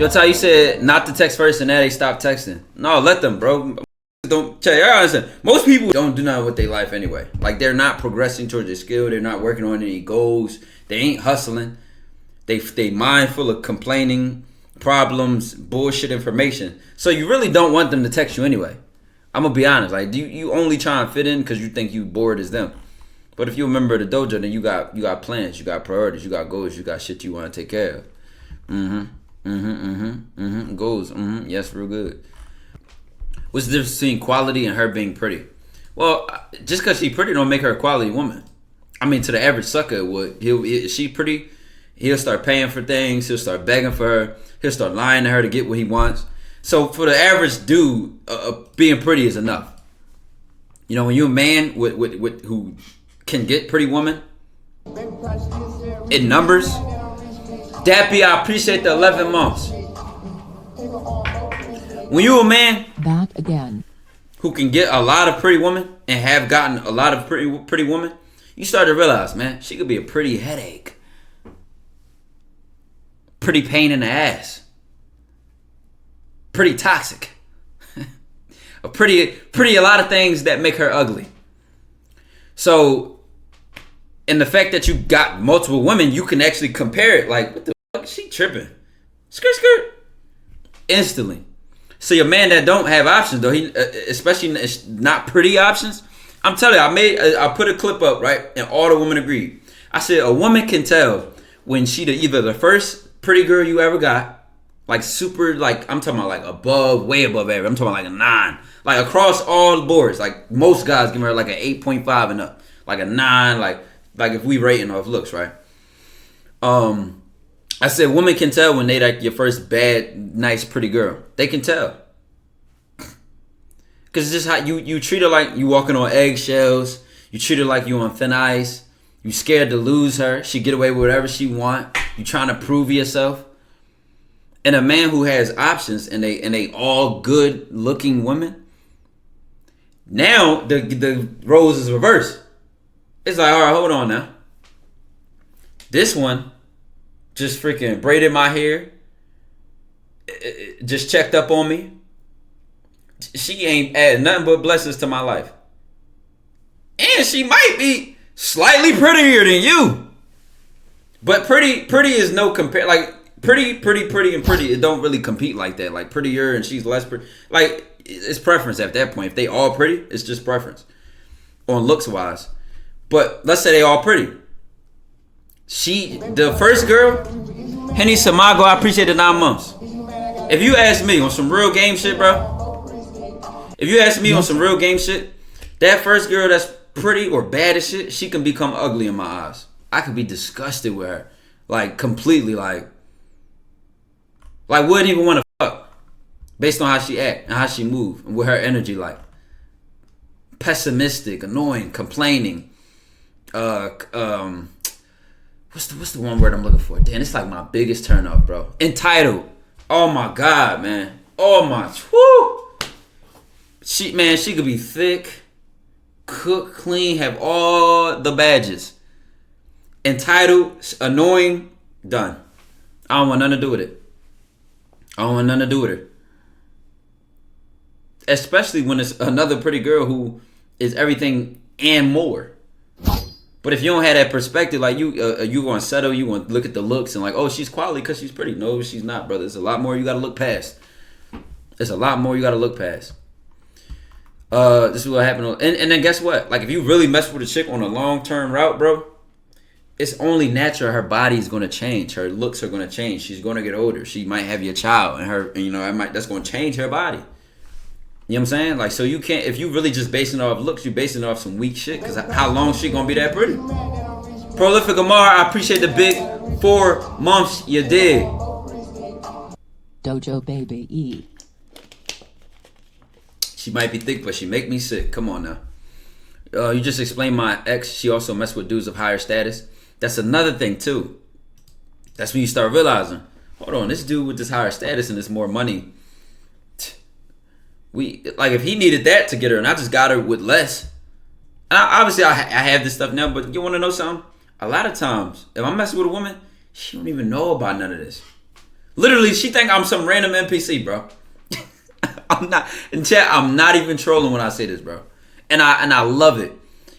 Yo, Ty, you said not to text first and now they stop texting. No, let them, bro. Don't check. Most people don't do nothing with their life anyway. Like, they're not progressing towards their skill. They're not working on any goals. They ain't hustling. They mind full of complaining, problems, bullshit information. So you really don't want them to text you anyway. I'm gonna be honest. Like, you only try and fit in because you think you bored as them. But if you remember the dojo, then you got plans, you got priorities, you got goals, you got shit you want to take care of. Goals. Yes, real good. What's the difference between quality and her being pretty? Well, just because she's pretty don't make her a quality woman. I mean, to the average sucker, it would. If she's pretty, he'll start paying for things. He'll start begging for her. He'll start lying to her to get what he wants. So for the average dude, being pretty is enough. You know, when you're a man with who can get pretty woman in numbers, Dappy, I appreciate the 11 months. When you a man back again who can get a lot of pretty women and have gotten a lot of pretty women, you start to realize, man, she could be a pretty headache, pretty pain in the ass, pretty toxic, a lot of things that make her ugly. So, and the fact that you got multiple women, you can actually compare it. Like, what the fuck is she tripping? Skirt, instantly. So your man that don't have options though, he especially not pretty options. I'm telling you, I put a clip up, right, and all the women agreed. I said a woman can tell when she either the first pretty girl you ever got, like super, like I'm talking about like above, way above average. I'm talking about like a 9, like across all the boards. Like most guys give her like an 8.5 and up, like a 9, like if we rating off looks, right? I said women can tell when they like your first bad, nice, pretty girl. They can tell. Because it's just how you treat her like you walking on eggshells. You treat her like you on thin ice. You scared to lose her. She get away with whatever she want. You trying to prove yourself. And a man who has options and they all good looking women. Now the roles is reversed. It's like, all right, hold on now. This one just freaking braided my hair. Just checked up on me. She ain't adding nothing but blessings to my life. And she might be slightly prettier than you. But pretty is no compare. Like, pretty, and pretty. It don't really compete like that. Like, prettier and she's less pretty. Like, it's preference at that point. If they all pretty, it's just preference. On looks wise. But let's say they all pretty. The first girl, Henny Samago, I appreciate the 9 months. If you ask me on some real game shit, bro. If you ask me on some real game shit, that first girl that's pretty or bad as shit, she can become ugly in my eyes. I could be disgusted with her. Like, completely, like wouldn't even want to fuck. Based on how she act and how she move and with her energy, like. Pessimistic, annoying, complaining. What's the one word I'm looking for? Damn, it's like my biggest turn off, bro. Entitled. Oh my God, man. Oh my, whoo. She could be thick, cook, clean, have all the badges. Entitled, annoying, done. I don't want nothing to do with it. I don't want nothing to do with her. Especially when it's another pretty girl who is everything and more. But if you don't have that perspective, like you gonna settle, you gonna look at the looks and like, oh, she's quality because she's pretty. No, she's not, brother. There's a lot more you gotta look past. There's a lot more you gotta look past. This is what happened. And then guess what? Like, if you really mess with a chick on a long-term route, bro, it's only natural her body's gonna change. Her looks are gonna change. She's gonna get older. She might have your child, and that's gonna change her body. You know what I'm saying? Like, so you can't, if you really just basing it off looks, you basing it off some weak shit. Because how long she gonna be that pretty? Prolific Amar, I appreciate the big 4 months you did. Dojo Baby E. She might be thick, but she make me sick. Come on now. You just explained my ex. She also messed with dudes of higher status. That's another thing too. That's when you start realizing, hold on, this dude with this higher status and this more money. If he needed that to get her, and I just got her with less. And obviously, I have this stuff now, but you want to know something? A lot of times, if I'm messing with a woman, she don't even know about none of this. Literally, she think I'm some random NPC, bro. I'm not in chat. I'm not even trolling when I say this, bro. And I love it.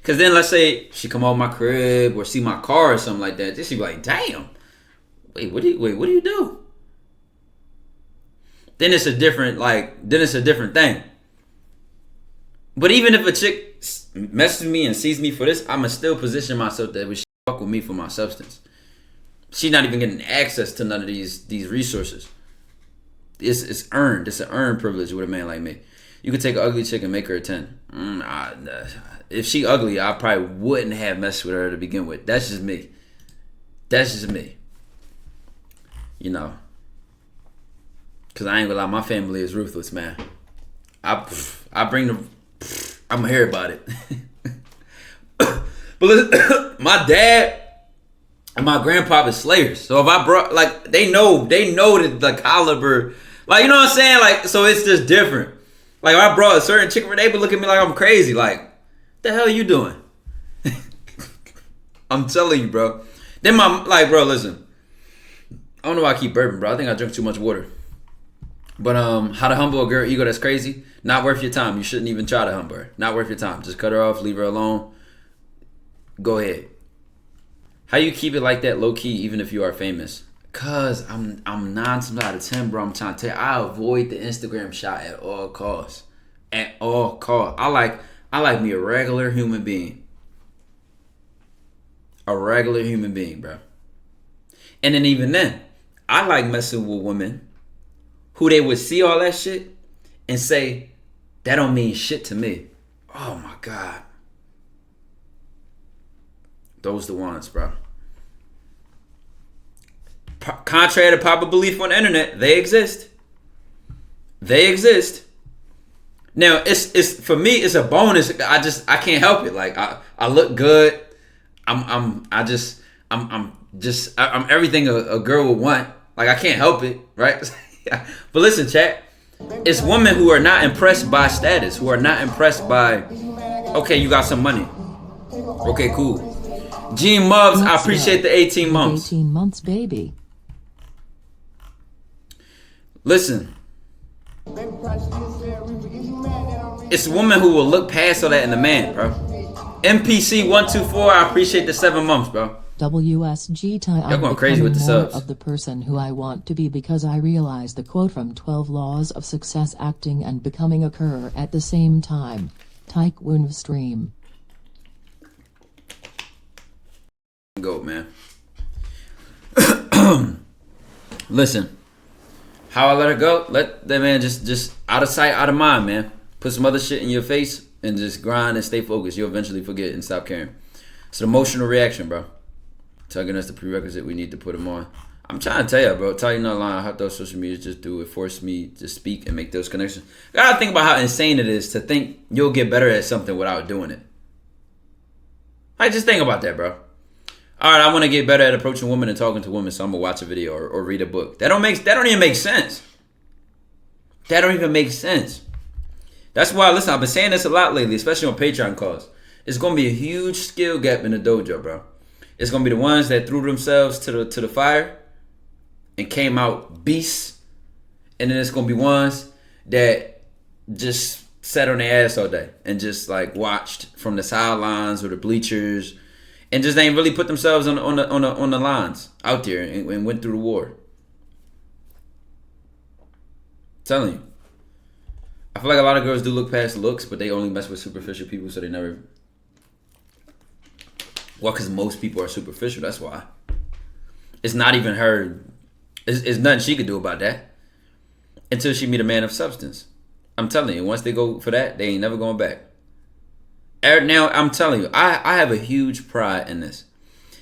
Cause then let's say she come over my crib or see my car or something like that. Then she be like, "Damn, what do you do?" Then it's a different thing. But even if a chick messes me and sees me for this, I'ma still position myself that she fuck with me for my substance. She's not even getting access to none of these resources. It's earned. It's an earned privilege with a man like me. You could take an ugly chick and make her a 10. If she ugly, I probably wouldn't have messed with her to begin with. That's just me. You know. Because I ain't gonna lie, my family is ruthless, man. I bring the... I'm gonna hear about it. But listen, my dad and my grandpa is slayers. So if I brought... Like, they know the caliber... Like, you know what I'm saying? Like, so it's just different. Like, if I brought a certain chick, they would look at me like I'm crazy. Like, the hell are you doing? I'm telling you, bro. Then bro, listen. I don't know why I keep burping, bro. I think I drink too much water. But how to humble a girl ego that's crazy? Not worth your time. You shouldn't even try to humble her. Not worth your time. Just cut her off, leave her alone. Go ahead. How you keep it like that low key even if you are famous? Cause I'm 9 times out of 10, bro. I'm trying to tell you, I avoid the Instagram shot at all costs. At all costs. I like me a regular human being. A regular human being, bro. And then even then, I like messing with women who they would see all that shit and say, that don't mean shit to me. Oh my God. Those the ones, bro. Contrary to popular belief on the internet, they exist. They exist. Now, it's for me, it's a bonus. I can't help it. Like I look good. I'm everything a girl would want. Like I can't help it, right? But listen, chat. It's women who are not impressed by status, who are not impressed by, okay, you got some money. Okay, cool. Gene Mubs, I appreciate the 18 months. 18 months, baby. Listen. It's a woman who will look past all that in a man, bro. MPC 124, I appreciate the 7 months, bro. WSG time. Y'all going crazy with the subs. Of the person who I want to be because I realize the quote from 12 Laws of Success: acting and becoming occur at the same time. Tykwondoe stream. Go, man. Listen. How I let her go? Let that man just out of sight, out of mind, man. Put some other shit in your face and just grind and stay focused. You'll eventually forget and stop caring. It's an emotional reaction, bro. Tugging us the prerequisite we need to put them on. I'm trying to tell you, bro. Tell you not lying. How those social media just do it. Force me to speak and make those connections. You gotta think about how insane it is to think you'll get better at something without doing it. Like, just think about that, bro. All right, I want to get better at approaching women and talking to women, so I'm gonna watch a video or read a book. That don't even make sense. That don't even make sense. That's why, listen, I've been saying this a lot lately, especially on Patreon calls. It's gonna be a huge skill gap in the dojo, bro. It's gonna be the ones that threw themselves to the fire and came out beasts, and then it's gonna be ones that just sat on their ass all day and just like watched from the sidelines or the bleachers, and just ain't really put themselves on the lines out there and went through the war. I'm telling you, I feel like a lot of girls do look past looks, but they only mess with superficial people, so they never. Well, because most people are superficial, that's why. It's not even her. It's nothing she could do about that until she meet a man of substance. I'm telling you, once they go for that, they ain't never going back. Now, I'm telling you, I have a huge pride in this.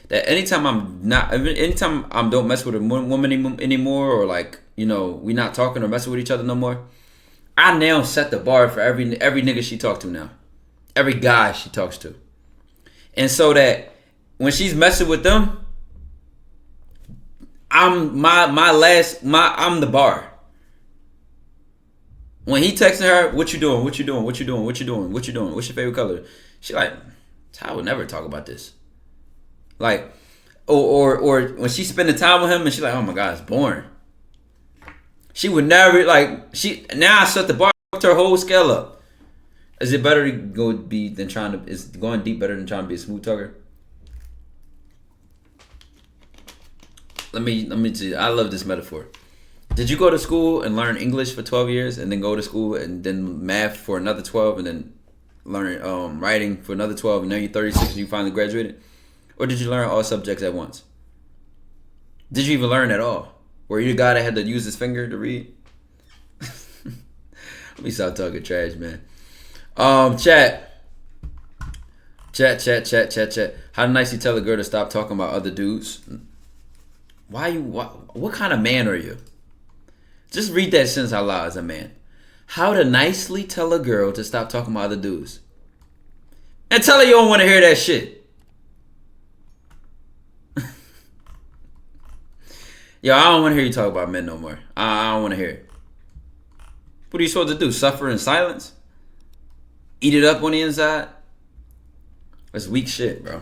That anytime I don't mess with a woman anymore, or like, you know, we not talking or messing with each other no more, I now set the bar for every nigga she talks to now. Every guy she talks to. And so that when she's messing with them, I'm the bar. When he texting her, what you doing? What you doing? What you doing? What you doing? What you doing? What's your favorite color? She like, I would never talk about this. Like, or when she's spending time with him and she like, oh my God, it's boring. She would never now I set the bar to her whole scale up. Is it better to go be than trying to? Is going deep better than trying to be a smooth talker? Let me see. I love this metaphor. Did you go to school and learn English for 12 years and then go to school and then math for another 12 and then learn writing for another 12 and now you're 36 and you finally graduated? Or did you learn all subjects at once? Did you even learn at all? Were you the guy that had to use his finger to read? Let me stop talking trash, man. Chat. How nice you tell a girl to stop talking about other dudes? What kind of man are you? Just read that sentence out loud as a man. How to nicely tell a girl to stop talking about other dudes. And tell her you don't want to hear that shit. Yo, I don't want to hear you talk about men no more. I don't want to hear it. What are you supposed to do? Suffer in silence? Eat it up on the inside? That's weak shit, bro.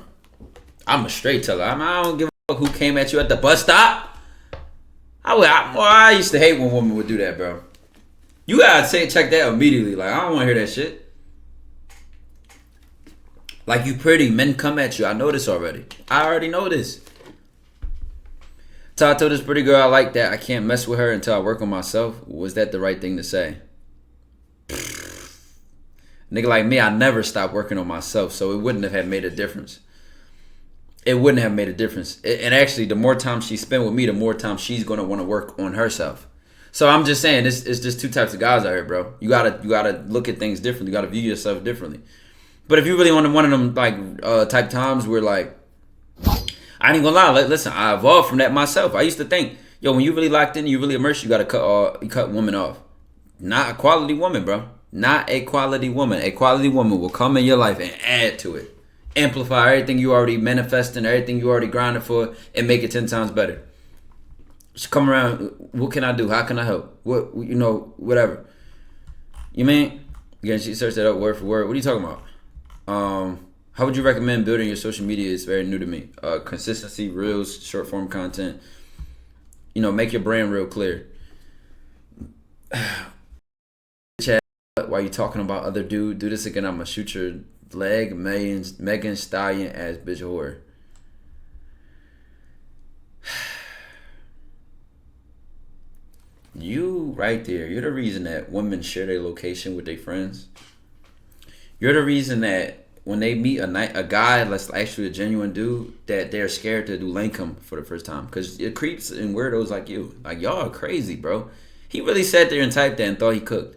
I'm a straight teller. I don't give a fuck who came at you at the bus stop. I used to hate when women would do that, bro. You gotta check that immediately. Like, I don't want to hear that shit. Like, you pretty. Men come at you. I know this already. I already know this. So I told this pretty girl I like that. I can't mess with her until I work on myself. Was that the right thing to say? Nigga like me, I never stopped working on myself, so it wouldn't have had made a difference. It wouldn't have made a difference. And actually, the more time she spent with me, the more time she's going to want to work on herself. So I'm just saying, it's just two types of guys out here, bro. You gotta look at things differently. You gotta view yourself differently. But if you really want one of them type times where like, I ain't gonna lie. Listen, I evolved from that myself. I used to think, yo, when you really locked in, you really immersed, you gotta cut women off. Not a quality woman, bro. Not a quality woman. A quality woman will come in your life and add to it, amplify everything you already manifesting, everything you already grinding for, and make it 10 times better. She come around. What can I do? How can I help? Whatever. You mean? Again, she searched that up word for word. What are you talking about? How would you recommend building your social media? It's very new to me. Consistency, reels, short form content. Make your brand real clear. Chat, while you talking about other dude, do this again. I'ma shoot your leg. Megan Stallion as bitch whore. You right there. You're the reason that women share their location with their friends. You're the reason that when they meet a guy that's actually a genuine dude, that they're scared to do Lankum for the first time. Because it creeps and weirdos like you. Like, y'all are crazy, bro. He really sat there and typed that and thought he cooked.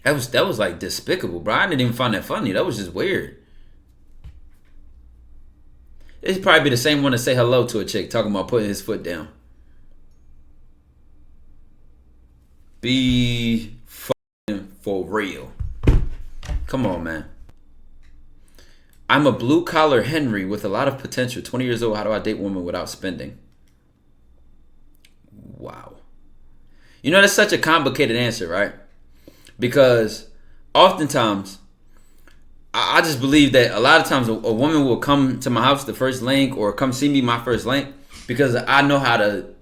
That was like despicable, bro. I didn't even find that funny. That was just weird. It'd probably be the same one to say hello to a chick talking about putting his foot down. Be fucking for real. Come on, man. I'm a blue-collar Henry with a lot of potential. 20 years old. How do I date women without spending? Wow. That's such a complicated answer, right? Because oftentimes, I just believe that a lot of times a woman will come to my house, the first link, or come see me my first link, because I know how to,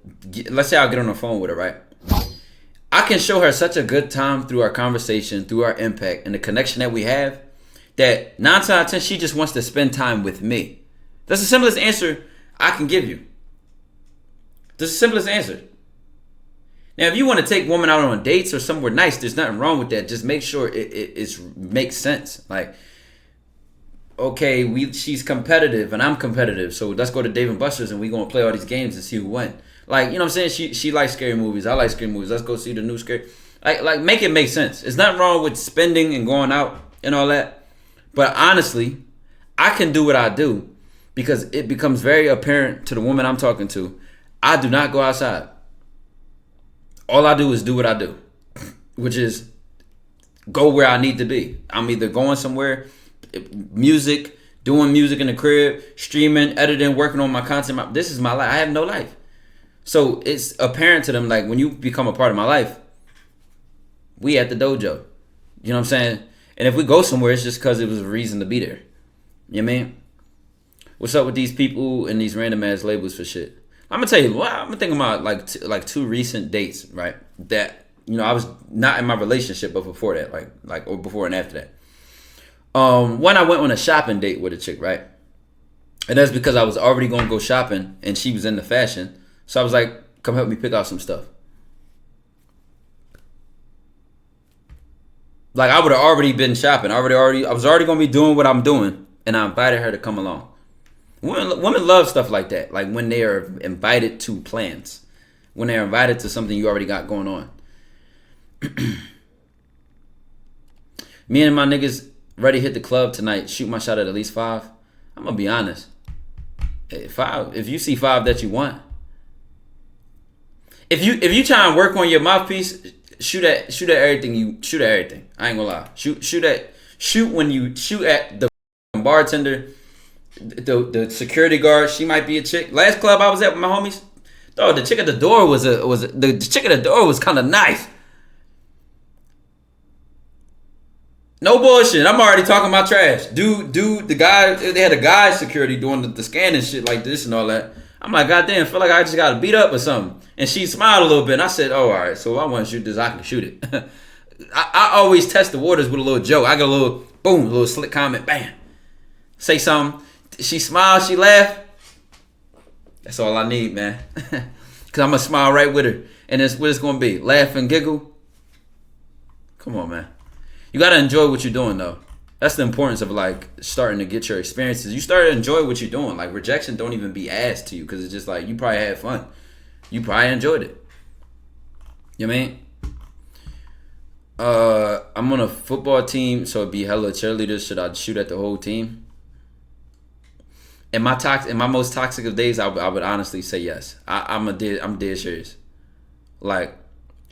let's say I'll get on the phone with her, right? I can show her such a good time through our conversation, through our impact, and the connection that we have, that 9 times out of 10, she just wants to spend time with me. That's the simplest answer I can give you. That's the simplest answer. Now, if you want to take women out on dates or somewhere nice, there's nothing wrong with that. Just make sure it makes sense. Like, okay, she's competitive and I'm competitive, so let's go to Dave & Buster's and we're going to play all these games and see who wins. Like, what I'm saying? She likes scary movies. I like scary movies. Let's go see the new scary. Like make it make sense. There's nothing wrong with spending and going out and all that. But honestly, I can do what I do because it becomes very apparent to the woman I'm talking to. I do not go outside. All I do is do what I do, which is go where I need to be. I'm either going somewhere, music, doing music in the crib, streaming, editing, working on my content. This is my life. I have no life. So it's apparent to them, like, when you become a part of my life, we at the dojo. You know what I'm saying? And if we go somewhere, it's just because it was a reason to be there. You know what I mean? What's up with these people and these random ass labels for shit? I'm gonna tell you. Well, I'm thinking about like two recent dates, right? That I was not in my relationship, but before that, or before and after that. When I went on a shopping date with a chick, right? And that's because I was already going to go shopping, and she was into fashion. So I was like, "Come help me pick out some stuff." Like I would have already been shopping. I was already going to be doing what I'm doing, and I invited her to come along. Women love stuff like that. Like when they are invited to plans, when they're invited to something you already got going on. Me and my niggas ready to hit the club tonight. Shoot my shot at least 5. I'm gonna be honest. 5. If you see 5 that you want, if you try and work on your mouthpiece, shoot at everything. Shoot at everything. I ain't gonna lie. Shoot when you shoot at the bartender, the security guard. She might be a chick. Last club I was at with my homies, dog. The chick at the door was kind of nice. No bullshit. I'm already talking about trash. Dude, the guy, they had a guy security doing the scanning shit like this and all that. I'm like, goddamn, feel like I just got beat up or something. And she smiled a little bit, and I said, oh, all right, so if I want to shoot this, I can shoot it. I always test the waters with a little joke. I get a little, boom, a little slick comment, bam. Say something. She smiled, she laughed. That's all I need, man. Because I'm going to smile right with her. And that's what it's going to be. Laugh and giggle. Come on, man. You got to enjoy what you're doing, though. That's the importance of, like, starting to get your experiences. You start to enjoy what you're doing. Like, rejection don't even be asked to you because it's just like, you probably had fun. You probably enjoyed it. You know what I mean? I'm on a football team, so it'd be hella cheerleaders. Should I shoot at the whole team? In my most toxic of days, I would honestly say yes. I'm dead serious. Like,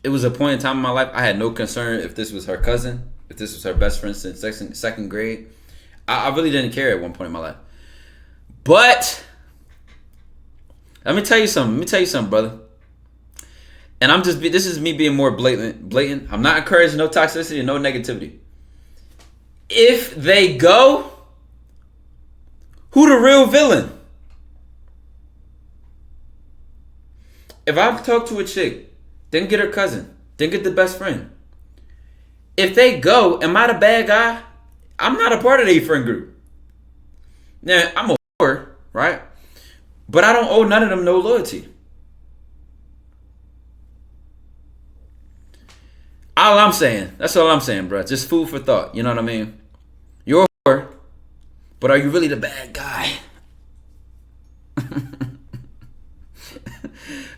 it was a point in time in my life I had no concern if this was her cousin, if this was her best friend since second grade. I really didn't care at one point in my life. But let me tell you something, brother. And this is me being more blatant. I'm not encouraging no toxicity and no negativity. If they go, who the real villain? If I talk to a chick, then get her cousin, then get the best friend. If they go, am I the bad guy? I'm not a part of their friend group. Now, I'm a whore, right? But I don't owe none of them no loyalty. That's all I'm saying, bro. Just food for thought. You know what I mean? You're a whore, but are you really the bad guy?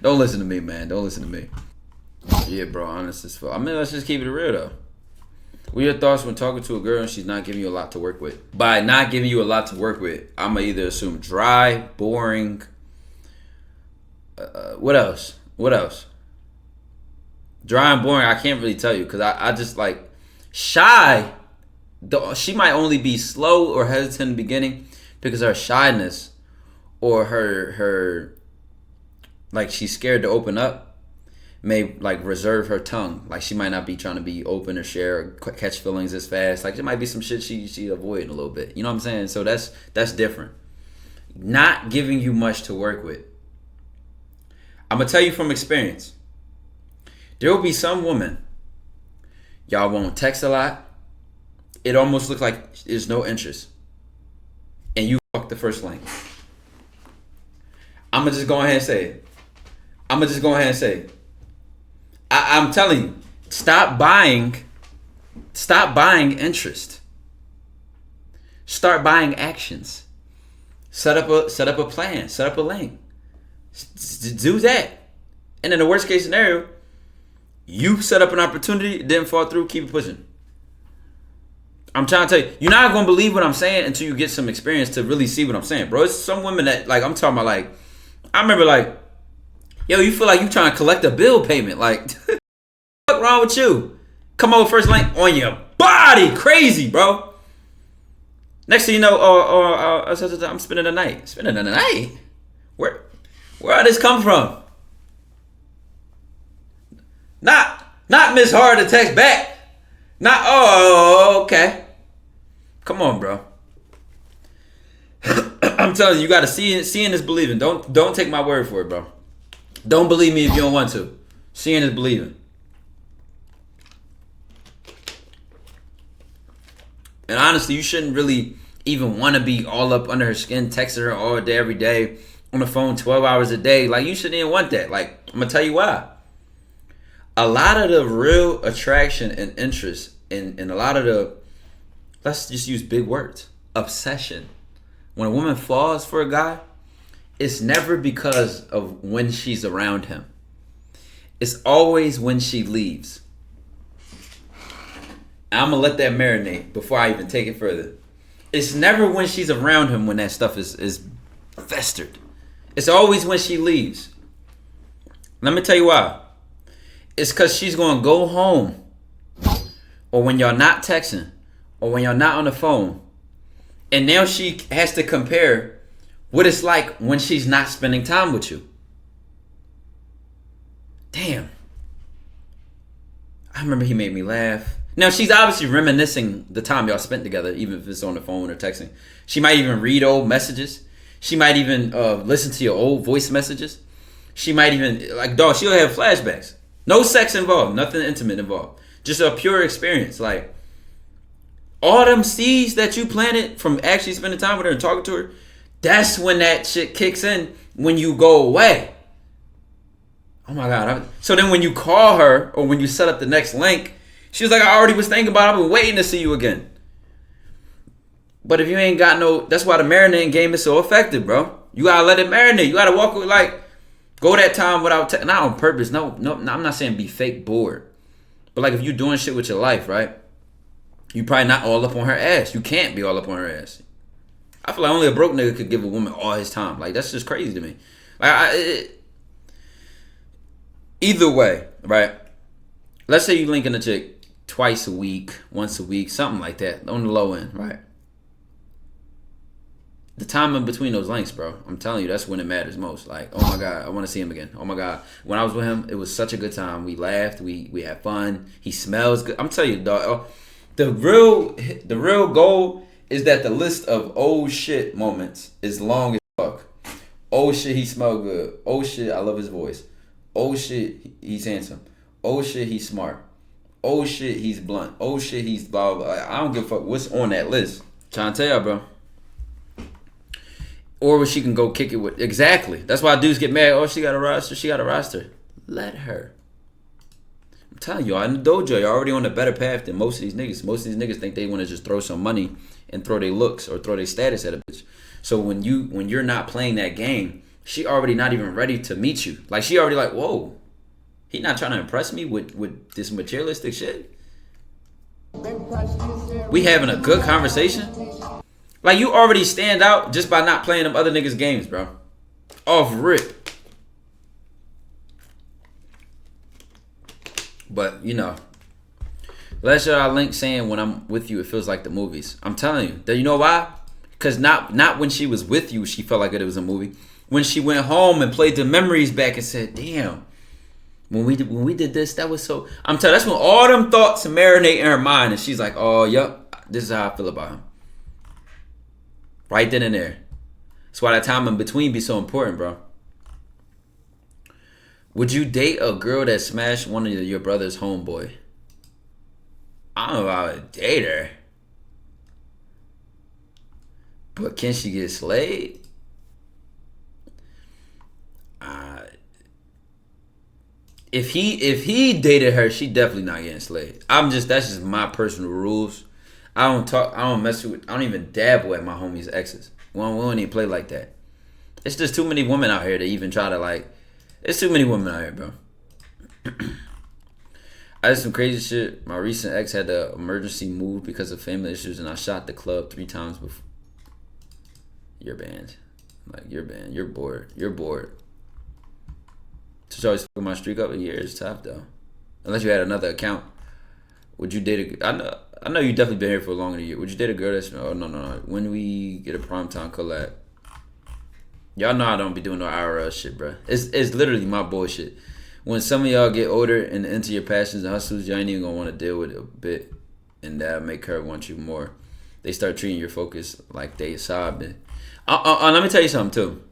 Don't listen to me, man. Don't listen to me. Yeah, bro. Honest as fuck. I mean, let's just keep it real, though. What are your thoughts when talking to a girl and she's not giving you a lot to work with? By not giving you a lot to work with, I'm going to either assume dry, boring. What else? Dry and boring, I can't really tell you because I just like shy. She might only be slow or hesitant in the beginning because her shyness or her like she's scared to open up may like reserve her tongue. Like she might not be trying to be open or share or catch feelings as fast. Like there might be some shit she avoiding a little bit. You know what I'm saying? So that's different. Not giving you much to work with. I'm gonna tell you from experience. There will be some women, y'all won't text a lot. It almost looks like there's no interest. And you fuck the first link. I'm going to just go ahead and say it. I'm telling you, stop buying interest. Start buying actions. Set up a plan. Set up a link. Do that. And in the worst case scenario, you set up an opportunity, it didn't fall through, keep it pushing. I'm trying to tell you, you're not going to believe what I'm saying until you get some experience to really see what I'm saying, bro. It's some women that, like, I'm talking about, like, I remember, like, yo, you feel like you trying to collect a bill payment. Like, what's wrong with you? Come over first link on your body. Crazy, bro. Next thing you know, I'm spending the night. Spending the night? Where did this come from? Not Miss Hard to text back. Okay. Come on, bro. I'm I'm telling you, you gotta see it. Seeing is believing. Don't take my word for it, bro. Don't believe me if you don't want to. Seeing is believing. And honestly, you shouldn't really even want to be all up under her skin, texting her all day, every day, on the phone 12 hours a day. Like, you shouldn't even want that. Like, I'm going to tell you why. A lot of the real attraction and interest and a lot of the, let's just use big words, obsession. When a woman falls for a guy, it's never because of when she's around him. It's always when she leaves. I'm going to let that marinate before I even take it further. It's never when she's around him when that stuff is festered. It's always when she leaves. Let me tell you why. It's because she's going to go home, or when y'all not texting, or when y'all not on the phone, and now she has to compare what it's like when she's not spending time with you. Damn. I remember he made me laugh. Now, she's obviously reminiscing the time y'all spent together, even if it's on the phone or texting. She might even read old messages. She might even listen to your old voice messages. She might even, like, dog, she'll have flashbacks. No sex involved. Nothing intimate involved. Just a pure experience. Like, all them seeds that you planted from actually spending time with her and talking to her, that's when that shit kicks in when you go away. Oh, my God. So then when you call her or when you set up the next link, she was like, I already was thinking about it. I've been waiting to see you again. But if you ain't got no, that's why the marinating game is so effective, bro. You gotta let it marinate. You gotta walk with, like, go that time without, not on purpose. No, I'm not saying be fake bored. But like if you're doing shit with your life, right? You probably not all up on her ass. You can't be all up on her ass. I feel like only a broke nigga could give a woman all his time. Like, that's just crazy to me. Like, either way, right? Let's say you linking a chick twice a week, once a week, something like that, on the low end, right? The time in between those links, bro, I'm telling you, that's when it matters most. Like, oh my God, I want to see him again. Oh my God, when I was with him, it was such a good time. We laughed, we had fun. He smells good. I'm telling you, dog. The real goal is that the list of oh shit moments is long as fuck. Oh shit, he smelled good. Oh shit, I love his voice. Oh shit, he's handsome. Oh shit, he's smart. Oh shit, he's blunt. Oh shit, he's blah, blah, blah. I don't give a fuck what's on that list. Trying to tell y'all, bro. Or she can go kick it with. Exactly. That's why dudes get mad. Oh, she got a roster. She got a roster. Let her. I'm telling y'all, in the dojo, you're already on a better path than most of these niggas. Most of these niggas think they want to just throw some money and throw their looks or throw their status at a bitch. So when you're not playing that game, she already not even ready to meet you. Like, she already like, whoa. He not trying to impress me with this materialistic shit. We having a good conversation. Like, you already stand out just by not playing them other niggas' games, bro. Off rip. But, you know, let's show our link saying when I'm with you, it feels like the movies. I'm telling you. You know why? Because not when she was with you, she felt like it was a movie. When she went home and played the memories back and said, damn. When we did this, that was so. I'm telling you, that's when all them thoughts marinate in her mind, and she's like, "Oh, yep, this is how I feel about him." Right then and there. That's why that time in between be so important, bro. Would you date a girl that smashed one of your brother's homeboy? I don't know if I would date her, but can she get slayed? If he dated her, she definitely not getting slayed. That's just my personal rules. I don't mess with, I don't even dabble at my homies' exes. We don't even play like that. It's just too many women out here to even try to, like, it's too many women out here, bro. I did some crazy shit. My recent ex had to emergency move because of family issues, and I shot the club 3 times before. You're banned. Like, you're banned. You're bored. You're bored. To always fucking my streak up a year is tough, though. Unless you had another account. Would you date I know you definitely been here for longer than a year. Would you date a girl that's... Oh, no. When we get a primetime collab. Y'all know I don't be doing no IRL shit, bro. It's literally my bullshit. When some of y'all get older and into your passions and hustles, y'all ain't even gonna want to deal with it a bit. And that'll make her want you more. they start treating your focus like they sobbing. Let me tell you something too.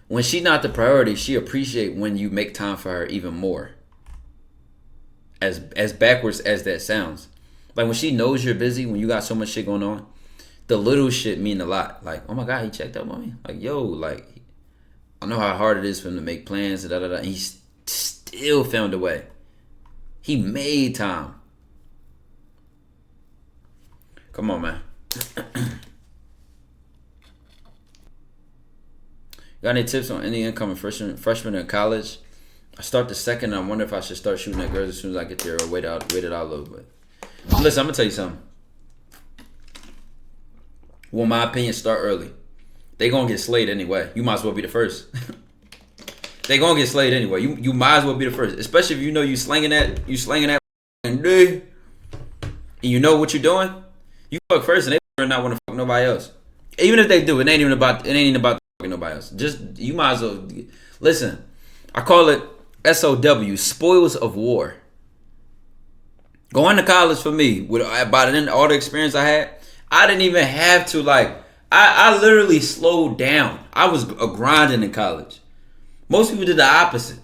When she's not the priority, she appreciate when you make time for her even more. As backwards as that sounds, like when she knows you're busy, when you got so much shit going on, the little shit mean a lot. Like, oh my god, he checked up on me. Like, yo, like I know how hard it is for him to make plans. Da da da. And he still found a way. He made time. Come on, man. Got any tips on any incoming freshman in college? I start the second. And I wonder if I should start shooting at girls as soon as I get there, or wait it out a little bit. Listen, I'm gonna tell you something. Well, in my opinion, start early. They gonna get slayed anyway. You might as well be the first. They gonna get slayed anyway. You might as well be the first, especially if you know you slinging that and you know what you're doing. You fuck first, and they not want to fuck nobody else. Even if they do, it ain't even about fucking nobody else. Just you might as well listen. I call it SOW, spoils of war. Going to college for me, with about all the experience I had, I didn't even have to I literally slowed down. I was grinding in college. Most people did the opposite.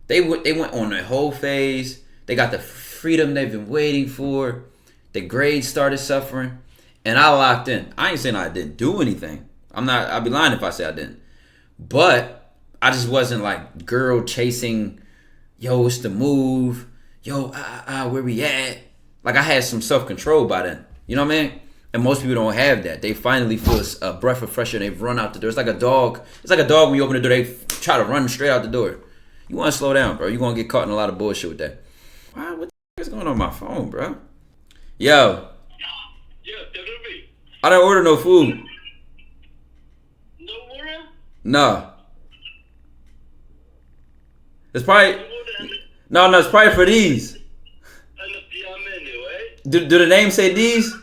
They went on their whole phase. They got the freedom they've been waiting for. The grades started suffering, and I locked in. I ain't saying I didn't do anything. I'd be lying if I say I didn't. But I just wasn't like girl chasing. Yo, it's the move. Yo, where we at? Like I had some self-control by then. You know what I mean? And most people don't have that. They finally feel a breath of fresh air. They've run out the door. It's like a dog. It's like a dog when you open the door. They try to run straight out the door. You want to slow down, bro. You're going to get caught in a lot of bullshit with that. Wow, what the is going on my phone, bro? Yo. Yeah, definitely. I didn't order no food. No order? No. It's probably... No, it's probably for these. Do the name say these?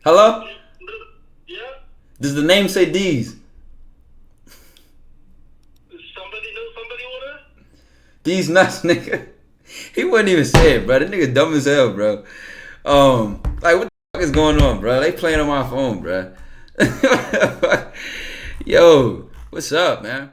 Hello? Yeah? Does the name say these? Somebody know somebody order? These nuts, nigga. He wouldn't even say it, bro. That nigga dumb as hell, bro. Like what the fuck is going on, bro? They playing on my phone, bro. Yo, what's up, man?